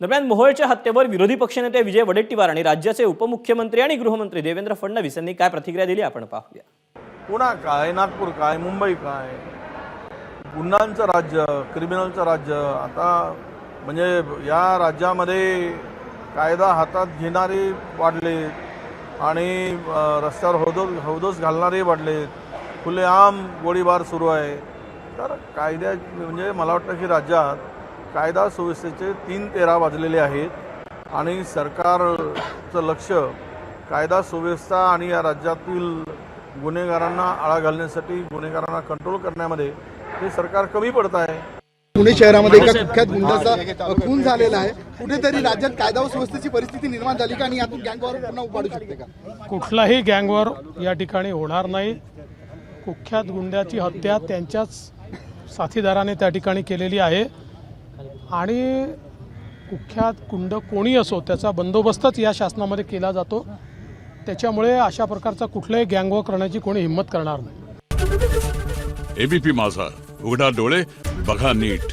दरम्यान मोहोळच्या हत्येवर विरोधी पक्षनेते विजय वडेट्टीवार आणि राज्याचे उपमुख्यमंत्री आणि गृहमंत्री देवेंद्र फडणवीस यांनी काय प्रतिक्रिया दिली आपण पाहूया। पुणे काय, नागपूर काय, मुंबई काय, गुन्ह्यांचं राज्य, क्रिमिनलचं राज्य। आता म्हणजे या राज्यामध्ये कायदा हातात घेणारे वाढले आणि रस्त्यावर हौदोस घालणारे वाढले, खुलेआम गोळीबार सुरू आहे। तर कायद्या म्हणजे मला वाटतं की राज्यात कायदा सुव्यवस्थेचे 3-13 वाजलेले आहेत आणि सरकारचं लक्ष कायदा सुव्यवस्था आणि या राज्यातील गुन्हेगारांना आळा घालण्यासाठी, गुन्हेगारांना कंट्रोल करण्यामध्ये हे सरकार कमी पडत आहे। पुणे शहरामध्ये एका कुख्यात गुंडाचा खून झालेला आहे। कुठेतरी राज्यात कायदा व सुव्यवस्थेची परिस्थिती निर्माण झाली का आणि यातून गँगवॉर पुन्हा उपाडू शकते का? कुठलाही गँगवॉर या ठिकाणी होणार नाही। कुख्यात गुंड्याची हत्या त्यांच्याच साथीदाराने त्या ठिकाणी केलेली आहे आणि कुख्यात गुंड कोणी असो त्याचा बंदोबस्तच या शासनामध्ये केला जातो। त्याच्यामुळे अशा प्रकारचा कुठलाही गँगवॉर करण्याची कोणी हिम्मत करणार नाही। एबीपी माझा, उघडा डोळे बघा नीट।